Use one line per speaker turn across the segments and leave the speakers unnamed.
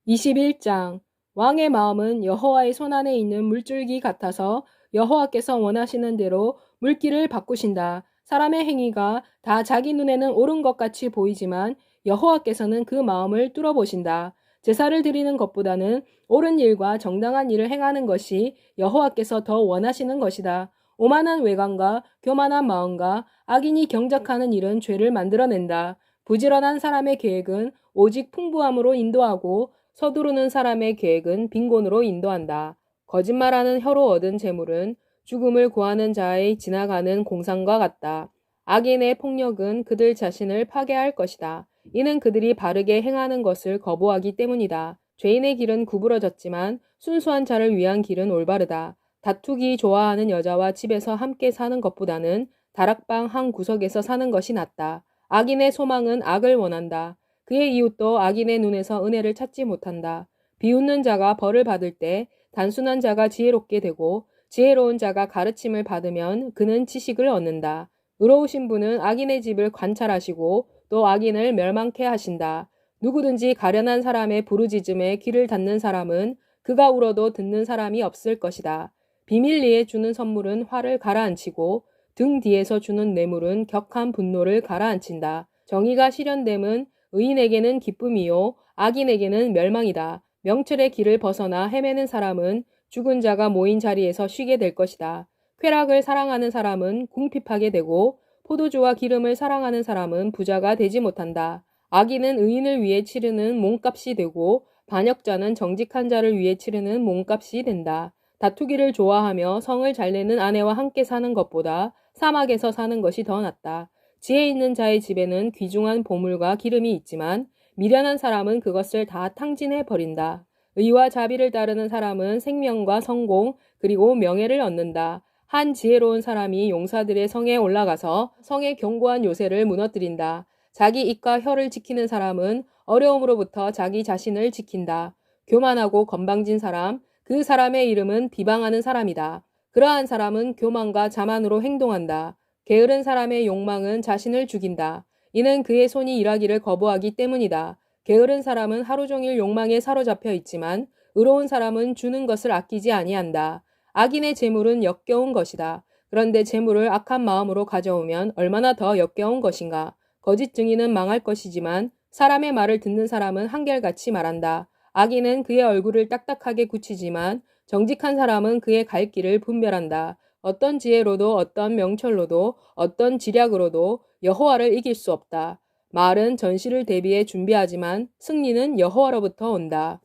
21장 왕의 마음은 여호와의 손안에 있는 물줄기 같아서 여호와께서 원하시는 대로 물길을 바꾸신다. 사람의 행위가 다 자기 눈에는 옳은 것 같이 보이지만 여호와께서는 그 마음을 뚫어보신다. 제사를 드리는 것보다는 옳은 일과 정당한 일을 행하는 것이 여호와께서 더 원하시는 것이다. 오만한 외관과 교만한 마음과 악인이 경작하는 일은 죄를 만들어낸다. 부지런한 사람의 계획은 오직 풍부함으로 인도하고 서두르는 사람의 계획은 빈곤으로 인도한다. 거짓말하는 혀로 얻은 재물은 죽음을 구하는 자의 지나가는 공상과 같다. 악인의 폭력은 그들 자신을 파괴할 것이다. 이는 그들이 바르게 행하는 것을 거부하기 때문이다. 죄인의 길은 구부러졌지만 순수한 자를 위한 길은 올바르다. 다투기 좋아하는 여자와 집에서 함께 사는 것보다는 다락방 한 구석에서 사는 것이 낫다. 악인의 소망은 악을 원한다. 그의 이웃도 악인의 눈에서 은혜를 찾지 못한다. 비웃는 자가 벌을 받을 때 단순한 자가 지혜롭게 되고 지혜로운 자가 가르침을 받으면 그는 지식을 얻는다. 의로우신 분은 악인의 집을 관찰하시고 또 악인을 멸망케 하신다. 누구든지 가련한 사람의 부르짖음에 귀를 닫는 사람은 그가 울어도 듣는 사람이 없을 것이다. 비밀리에 주는 선물은 화를 가라앉히고 등 뒤에서 주는 뇌물은 격한 분노를 가라앉힌다. 정의가 실현됨은 의인에게는 기쁨이요 악인에게는 멸망이다. 명철의 길을 벗어나 헤매는 사람은 죽은 자가 모인 자리에서 쉬게 될 것이다. 쾌락을 사랑하는 사람은 궁핍하게 되고 포도주와 기름을 사랑하는 사람은 부자가 되지 못한다. 악인은 의인을 위해 치르는 몸값이 되고 반역자는 정직한 자를 위해 치르는 몸값이 된다. 다투기를 좋아하며 성을 잘 내는 아내와 함께 사는 것보다 사막에서 사는 것이 더 낫다. 지혜 있는 자의 집에는 귀중한 보물과 기름이 있지만 미련한 사람은 그것을 다 탕진해 버린다. 의와 자비를 따르는 사람은 생명과 성공 그리고 명예를 얻는다. 한 지혜로운 사람이 용사들의 성에 올라가서 성의 견고한 요새를 무너뜨린다. 자기 입과 혀를 지키는 사람은 어려움으로부터 자기 자신을 지킨다. 교만하고 건방진 사람, 그 사람의 이름은 비방하는 사람이다. 그러한 사람은 교만과 자만으로 행동한다. 게으른 사람의 욕망은 자신을 죽인다. 이는 그의 손이 일하기를 거부하기 때문이다. 게으른 사람은 하루 종일 욕망에 사로잡혀 있지만 의로운 사람은 주는 것을 아끼지 아니한다. 악인의 재물은 역겨운 것이다. 그런데 재물을 악한 마음으로 가져오면 얼마나 더 역겨운 것인가. 거짓 증인은 망할 것이지만 사람의 말을 듣는 사람은 한결같이 말한다. 악인은 그의 얼굴을 딱딱하게 굳히지만 정직한 사람은 그의 갈 길을 분별한다. 어떤 지혜로도 어떤 명철로도 어떤 지략으로도 여호와를 이길 수 없다. 말은 전시를 대비해 준비하지만 승리는 여호와로부터 온다.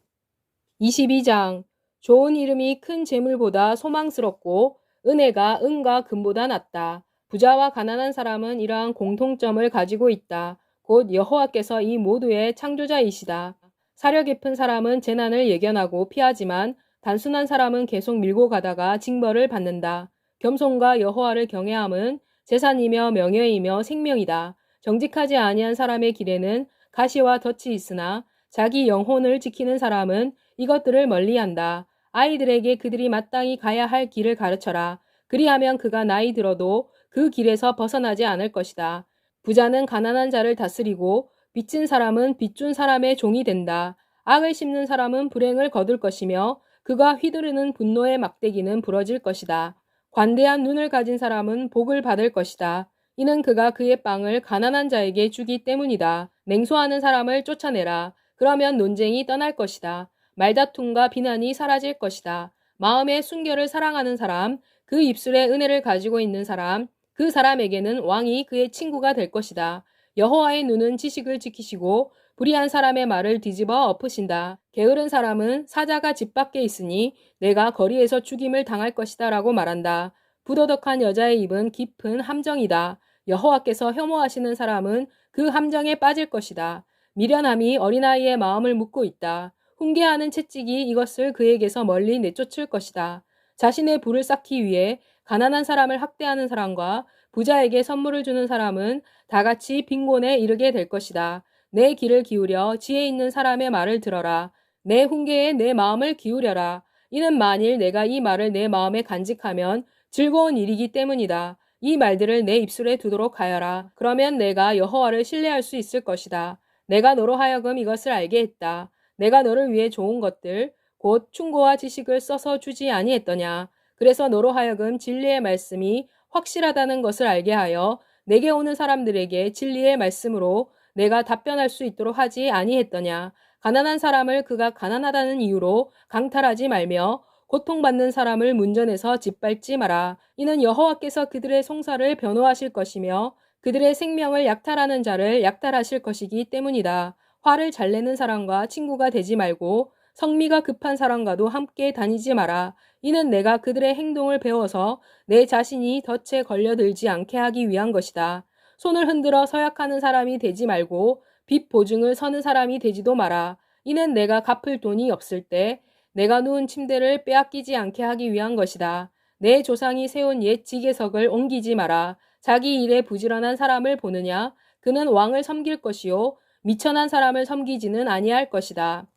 22장 좋은 이름이 큰 재물보다 소망스럽고 은혜가 은과 금보다 낫다. 부자와 가난한 사람은 이러한 공통점을 가지고 있다. 곧 여호와께서 이 모두의 창조자이시다. 사려 깊은 사람은 재난을 예견하고 피하지만 단순한 사람은 계속 밀고 가다가 징벌을 받는다. 겸손과 여호와를 경외함은 재산이며 명예이며 생명이다. 정직하지 아니한 사람의 길에는 가시와 덫이 있으나 자기 영혼을 지키는 사람은 이것들을 멀리한다. 아이들에게 그들이 마땅히 가야 할 길을 가르쳐라. 그리하면 그가 나이 들어도 그 길에서 벗어나지 않을 것이다. 부자는 가난한 자를 다스리고 빚진 사람은 빚준 사람의 종이 된다. 악을 씹는 사람은 불행을 거둘 것이며 그가 휘두르는 분노의 막대기는 부러질 것이다. 관대한 눈을 가진 사람은 복을 받을 것이다. 이는 그가 그의 빵을 가난한 자에게 주기 때문이다. 냉소하는 사람을 쫓아내라. 그러면 논쟁이 떠날 것이다. 말다툼과 비난이 사라질 것이다. 마음의 순결을 사랑하는 사람, 그 입술에 은혜를 가지고 있는 사람, 그 사람에게는 왕이 그의 친구가 될 것이다. 여호와의 눈은 지식을 지키시고 불의한 사람의 말을 뒤집어 엎으신다. 게으른 사람은 사자가 집 밖에 있으니 내가 거리에서 죽임을 당할 것이다 라고 말한다. 부도덕한 여자의 입은 깊은 함정이다. 여호와께서 혐오하시는 사람은 그 함정에 빠질 것이다. 미련함이 어린아이의 마음을 묶고 있다. 훈계하는 채찍이 이것을 그에게서 멀리 내쫓을 것이다. 자신의 부를 쌓기 위해 가난한 사람을 학대하는 사람과 부자에게 선물을 주는 사람은 다 같이 빈곤에 이르게 될 것이다. 내 귀를 기울여 지혜 있는 사람의 말을 들어라. 내 훈계에 내 마음을 기울여라. 이는 만일 내가 이 말을 내 마음에 간직하면 즐거운 일이기 때문이다. 이 말들을 내 입술에 두도록 하여라. 그러면 내가 여호와를 신뢰할 수 있을 것이다. 내가 너로 하여금 이것을 알게 했다. 내가 너를 위해 좋은 것들 곧 충고와 지식을 써서 주지 아니했더냐. 그래서 너로 하여금 진리의 말씀이 확실하다는 것을 알게 하여 내게 오는 사람들에게 진리의 말씀으로 내가 답변할 수 있도록 하지 아니했더냐. 가난한 사람을 그가 가난하다는 이유로 강탈하지 말며 고통받는 사람을 문전에서 짓밟지 마라. 이는 여호와께서 그들의 송사를 변호하실 것이며 그들의 생명을 약탈하는 자를 약탈하실 것이기 때문이다. 화를 잘 내는 사람과 친구가 되지 말고 성미가 급한 사람과도 함께 다니지 마라. 이는 내가 그들의 행동을 배워서 내 자신이 덫에 걸려들지 않게 하기 위한 것이다. 손을 흔들어 서약하는 사람이 되지 말고 빚 보증을 서는 사람이 되지도 마라. 이는 내가 갚을 돈이 없을 때 내가 누운 침대를 빼앗기지 않게 하기 위한 것이다. 내 조상이 세운 옛 지계석을 옮기지 마라. 자기 일에 부지런한 사람을 보느냐? 그는 왕을 섬길 것이요 미천한 사람을 섬기지는 아니할 것이다.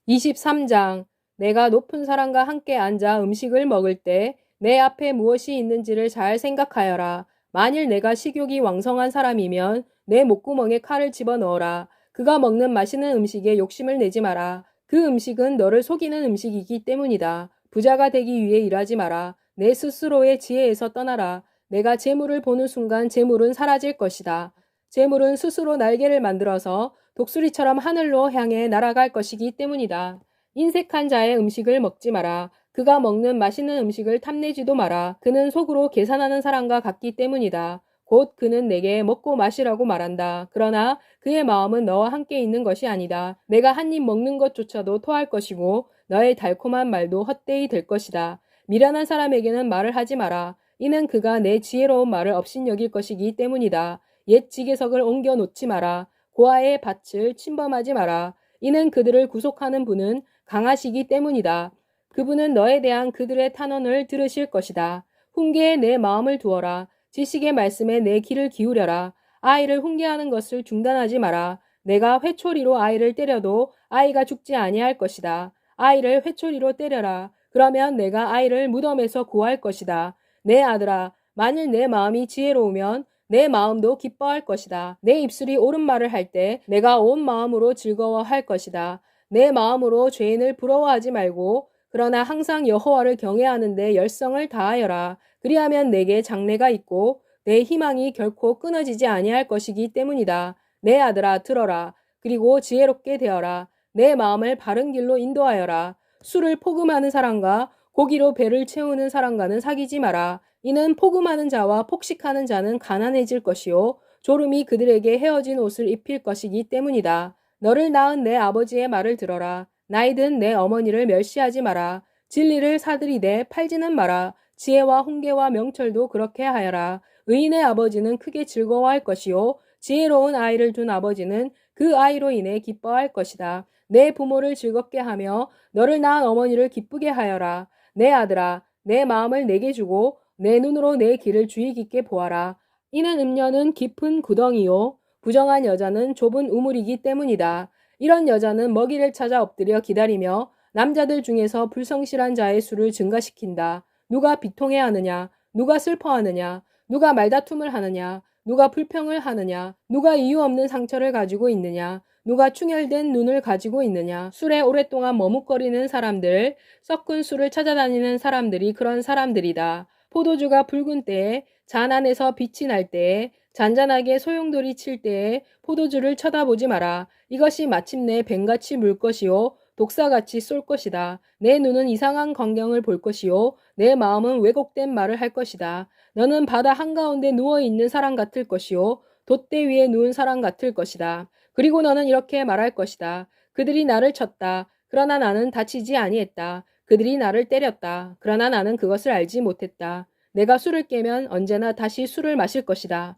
23장 내가 높은 사람과 함께 앉아 음식을 먹을 때 내 앞에 무엇이 있는지를 잘 생각하여라. 만일 내가 식욕이 왕성한 사람이면 내 목구멍에 칼을 집어넣어라. 그가 먹는 마시는 음식에 욕심을 내지 마라. 그 음식은 너를 속이는 음식이기 때문이다. 부자가 되기 위해 일하지 마라. 내 스스로의 지혜에서 떠나라. 내가 재물을 보는 순간 재물은 사라질 것이다. 재물은 스스로 날개를 만들어서 독수리처럼 하늘로 향해 날아갈 것이기 때문이다. 인색한 자의 음식을 먹지 마라. 그가 먹는 맛있는 음식을 탐내지도 마라. 그는 속으로 계산하는 사람과 같기 때문이다. 곧 그는 내게 먹고 마시라고 말한다. 그러나 그의 마음은 너와 함께 있는 것이 아니다. 내가 한 입 먹는 것조차도 토할 것이고 너의 달콤한 말도 헛되이 될 것이다. 미련한 사람에게는 말을 하지 마라. 이는 그가 내 지혜로운 말을 업신여길 것이기 때문이다. 옛 지계석을 옮겨 놓지 마라. 고아의 밭을 침범하지 마라. 이는 그들을 구속하는 분은 강하시기 때문이다. 그분은 너에 대한 그들의 탄원을 들으실 것이다. 훈계에 내 마음을 두어라. 지식의 말씀에 내 귀를 기울여라. 아이를 훈계하는 것을 중단하지 마라. 내가 회초리로 아이를 때려도 아이가 죽지 아니할 것이다. 아이를 회초리로 때려라. 그러면 내가 아이를 무덤에서 구할 것이다. 내 아들아, 만일 내 마음이 지혜로우면 내 마음도 기뻐할 것이다. 내 입술이 옳은 말을 할 때 내가 온 마음으로 즐거워할 것이다. 내 마음으로 죄인을 부러워하지 말고 그러나 항상 여호와를 경외하는데 열성을 다하여라. 그리하면 내게 장래가 있고 내 희망이 결코 끊어지지 아니할 것이기 때문이다. 내 아들아 들어라. 그리고 지혜롭게 되어라. 내 마음을 바른 길로 인도하여라. 술을 포금하는 사람과 고기로 배를 채우는 사람과는 사귀지 마라. 이는 포금하는 자와 폭식하는 자는 가난해질 것이요 졸음이 그들에게 헤어진 옷을 입힐 것이기 때문이다. 너를 낳은 내 아버지의 말을 들어라. 나이든 내 어머니를 멸시하지 마라. 진리를 사들이되 팔지는 마라. 지혜와 훈계와 명철도 그렇게 하여라. 의인의 아버지는 크게 즐거워할 것이요 지혜로운 아이를 둔 아버지는 그 아이로 인해 기뻐할 것이다. 내 부모를 즐겁게 하며 너를 낳은 어머니를 기쁘게 하여라. 내 아들아, 내 마음을 내게 주고 내 눈으로 내 길을 주의 깊게 보아라. 이는 음녀는 깊은 구덩이요 부정한 여자는 좁은 우물이기 때문이다. 이런 여자는 먹이를 찾아 엎드려 기다리며 남자들 중에서 불성실한 자의 수를 증가시킨다. 누가 비통해하느냐? 누가 슬퍼하느냐? 누가 말다툼을 하느냐? 누가 불평을 하느냐? 누가 이유 없는 상처를 가지고 있느냐? 누가 충혈된 눈을 가지고 있느냐? 술에 오랫동안 머뭇거리는 사람들, 썩은 술을 찾아다니는 사람들이 그런 사람들이다. 포도주가 붉은 때에, 잔 안에서 빛이 날 때에, 잔잔하게 소용돌이 칠 때에 포도주를 쳐다보지 마라. 이것이 마침내 뱀같이 물 것이요 독사같이 쏠 것이다. 내 눈은 이상한 광경을 볼 것이요 내 마음은 왜곡된 말을 할 것이다. 너는 바다 한가운데 누워있는 사람 같을 것이요 돛대 위에 누운 사람 같을 것이다. 그리고 너는 이렇게 말할 것이다. 그들이 나를 쳤다. 그러나 나는 다치지 아니했다. 그들이 나를 때렸다. 그러나 나는 그것을 알지 못했다. 내가 술을 깨면 언제나 다시 술을 마실 것이다.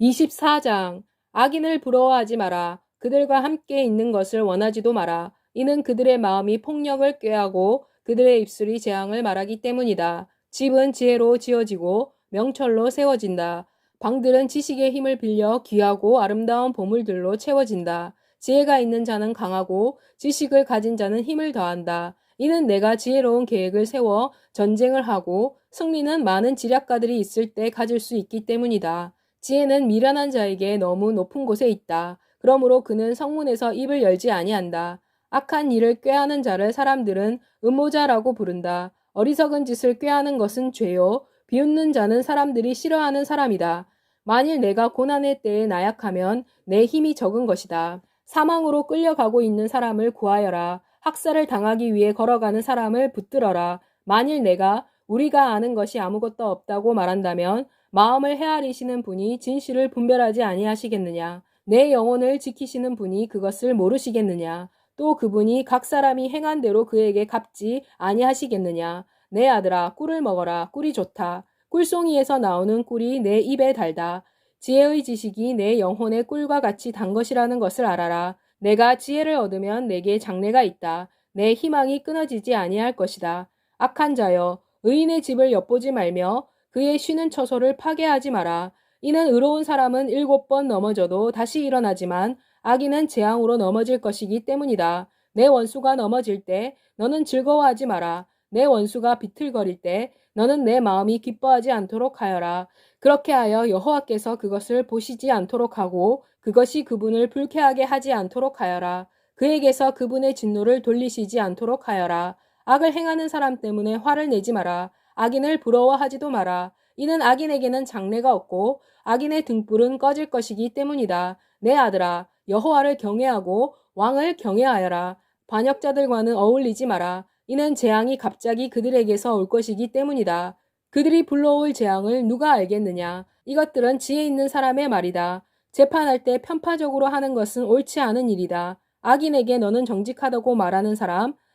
24장 악인을 부러워하지 마라. 그들과 함께 있는 것을 원하지도 마라. 이는 그들의 마음이 폭력을 꾀하고 그들의 입술이 재앙을 말하기 때문이다. 집은 지혜로 지어지고 명철로 세워진다. 방들은 지식의 힘을 빌려 귀하고 아름다운 보물들로 채워진다. 지혜가 있는 자는 강하고 지식을 가진 자는 힘을 더한다. 이는 내가 지혜로운 계획을 세워 전쟁을 하고 승리는 많은 지략가들이 있을 때 가질 수 있기 때문이다. 지혜는 미련한 자에게 너무 높은 곳에 있다. 그러므로 그는 성문에서 입을 열지 아니한다. 악한 일을 꾀하는 자를 사람들은 음모자라고 부른다. 어리석은 짓을 꾀하는 것은 죄요. 비웃는 자는 사람들이 싫어하는 사람이다. 만일 내가 고난의 때에 나약하면 내 힘이 적은 것이다. 사망으로 끌려가고 있는 사람을 구하여라. 학살을 당하기 위해 걸어가는 사람을 붙들어라. 만일 내가 우리가 아는 것이 아무것도 없다고 말한다면 마음을 헤아리시는 분이 진실을 분별하지 아니하시겠느냐. 내 영혼을 지키시는 분이 그것을 모르시겠느냐. 또 그분이 각 사람이 행한 대로 그에게 갚지 아니하시겠느냐. 내 아들아, 꿀을 먹어라. 꿀이 좋다. 꿀송이에서 나오는 꿀이 내 입에 달다. 지혜의 지식이 내 영혼의 꿀과 같이 단 것이라는 것을 알아라. 내가 지혜를 얻으면 내게 장래가 있다. 내 희망이 끊어지지 아니할 것이다. 악한 자여, 의인의 집을 엿보지 말며 그의 쉬는 처소를 파괴하지 마라. 이는 의로운 사람은 7번 넘어져도 다시 일어나지만 악인은 재앙으로 넘어질 것이기 때문이다. 내 원수가 넘어질 때 너는 즐거워하지 마라. 내 원수가 비틀거릴 때 너는 내 마음이 기뻐하지 않도록 하여라. 그렇게 하여 여호와께서 그것을 보시지 않도록 하고 그것이 그분을 불쾌하게 하지 않도록 하여라. 그에게서 그분의 진노를 돌리시지 않도록 하여라. 악을 행하는 사람 때문에 화를 내지 마라. 악인을 부러워하지도 마라. 이는 악인에게는 장래가 없고 악인의 등불은 꺼질 것이기 때문이다. 내 아들아, 여호와를 경외하고 왕을 경외하여라. 반역자들과는 어울리지 마라. 이는 재앙이 갑자기 그들에게서 올 것이기 때문이다. 그들이 불러올 재앙을 누가 알겠느냐. 이것들은 지혜 있는 사람의 말이다. 재판할 때 편파적으로 하는 것은 옳지 않은 일이다. 악인에게 너는 정직하다고 말하는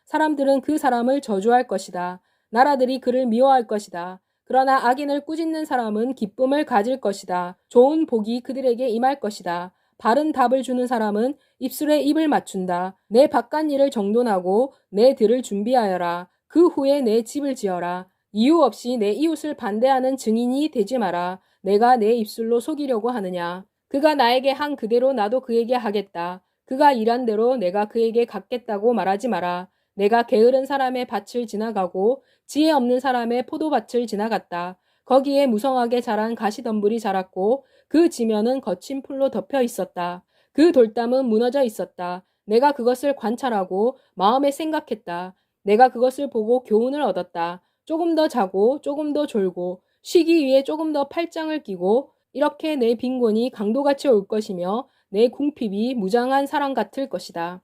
사람들은 그 사람을 저주할 것이다. 나라들이 그를 미워할 것이다. 그러나 악인을 꾸짖는 사람은 기쁨을 가질 것이다. 좋은 복이 그들에게 임할 것이다. 바른 답을 주는 사람은 입술에 입을 맞춘다. 내 바깥일을 정돈하고 내 들을 준비하여라. 그 후에 내 집을 지어라. 이유 없이 내 이웃을 반대하는 증인이 되지 마라. 내가 내 입술로 속이려고 하느냐. 그가 나에게 한 그대로 나도 그에게 하겠다. 그가 일한 대로 내가 그에게 갚겠다고 말하지 마라. 내가 게으른 사람의 밭을 지나가고 지혜 없는 사람의 포도밭을 지나갔다. 거기에 무성하게 자란 가시덤불이 자랐고 그 지면은 거친 풀로 덮여 있었다. 그 돌담은 무너져 있었다. 내가 그것을 관찰하고 마음에 생각했다. 내가 그것을 보고 교훈을 얻었다. 조금 더 자고 조금 더 졸고 쉬기 위해 조금 더 팔짱을 끼고 이렇게 내 빈곤이 강도같이 올 것이며 내 궁핍이 무장한 사람 같을 것이다.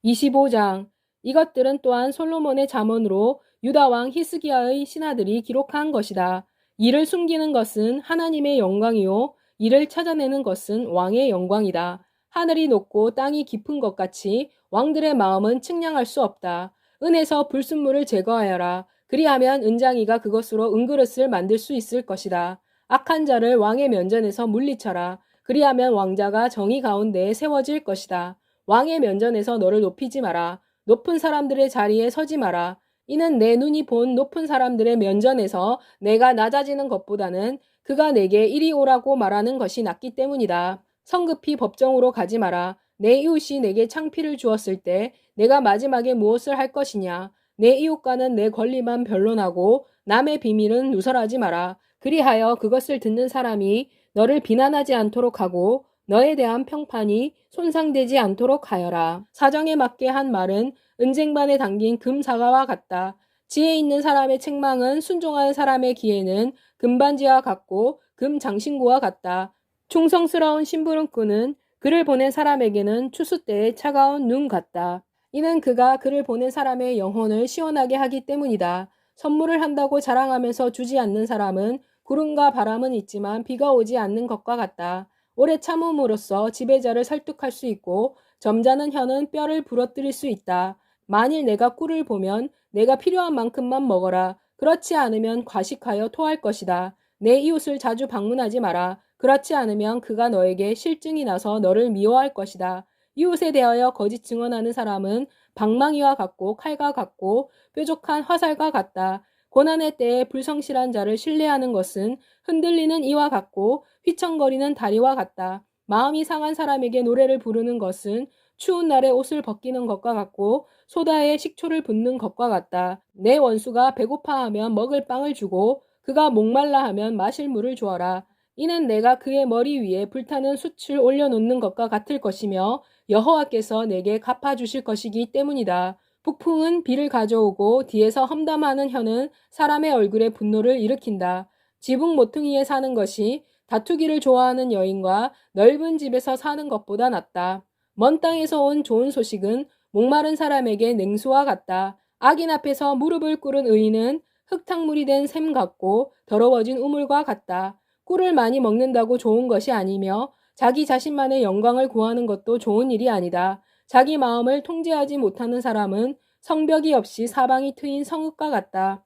25장. 이것들은 또한 솔로몬의 잠언으로 유다 왕 히스기야의 신하들이 기록한 것이다. 이를 숨기는 것은 하나님의 영광이요 이를 찾아내는 것은 왕의 영광이다. 하늘이 높고 땅이 깊은 것 같이 왕들의 마음은 측량할 수 없다. 은에서 불순물을 제거하여라. 그리하면 은장이가 그것으로 은그릇을 만들 수 있을 것이다. 악한 자를 왕의 면전에서 물리쳐라. 그리하면 왕자가 정의 가운데에 세워질 것이다. 왕의 면전에서 너를 높이지 마라. 높은 사람들의 자리에 서지 마라. 이는 내 눈이 본 높은 사람들의 면전에서 내가 낮아지는 것보다는 그가 내게 이리 오라고 말하는 것이 낫기 때문이다. 성급히 법정으로 가지 마라. 내 이웃이 내게 창피를 주었을 때 내가 마지막에 무엇을 할 것이냐. 내 이웃과는 내 권리만 변론하고 남의 비밀은 누설하지 마라. 그리하여 그것을 듣는 사람이 너를 비난하지 않도록 하고 너에 대한 평판이 손상되지 않도록 하여라. 사정에 맞게 한 말은 은쟁반에 담긴 금사과와 같다. 지혜 있는 사람의 책망은 순종하는 사람의 귀에는 금반지와 같고 금장신구와 같다. 충성스러운 심부름꾼은 그를 보낸 사람에게는 추수 때의 차가운 눈 같다. 이는 그가 그를 보낸 사람의 영혼을 시원하게 하기 때문이다. 선물을 한다고 자랑하면서 주지 않는 사람은 구름과 바람은 있지만 비가 오지 않는 것과 같다. 오래 참음으로써 지배자를 설득할 수 있고 점잖은 혀는 뼈를 부러뜨릴 수 있다. 만일 내가 꿀을 보면 내가 필요한 만큼만 먹어라. 그렇지 않으면 과식하여 토할 것이다. 내 이웃을 자주 방문하지 마라. 그렇지 않으면 그가 너에게 실증이 나서 너를 미워할 것이다. 이웃에 대하여 거짓 증언하는 사람은 방망이와 같고 칼과 같고 뾰족한 화살과 같다. 고난의 때에 불성실한 자를 신뢰하는 것은 흔들리는 이와 같고 휘청거리는 다리와 같다. 마음이 상한 사람에게 노래를 부르는 것은 추운 날에 옷을 벗기는 것과 같고 소다에 식초를 붓는 것과 같다. 내 원수가 배고파하면 먹을 빵을 주고 그가 목말라 하면 마실 물을 주어라. 이는 내가 그의 머리 위에 불타는 숯을 올려놓는 것과 같을 것이며 여호와께서 내게 갚아주실 것이기 때문이다. 북풍은 비를 가져오고 뒤에서 험담하는 혀는 사람의 얼굴에 분노를 일으킨다. 지붕 모퉁이에 사는 것이 다투기를 좋아하는 여인과 넓은 집에서 사는 것보다 낫다. 먼 땅에서 온 좋은 소식은 목마른 사람에게 냉수와 같다. 악인 앞에서 무릎을 꿇은 의인은 흙탕물이 된 샘 같고 더러워진 우물과 같다. 꿀을 많이 먹는다고 좋은 것이 아니며 자기 자신만의 영광을 구하는 것도 좋은 일이 아니다. 자기 마음을 통제하지 못하는 사람은 성벽이 없이 사방이 트인 성읍과 같다.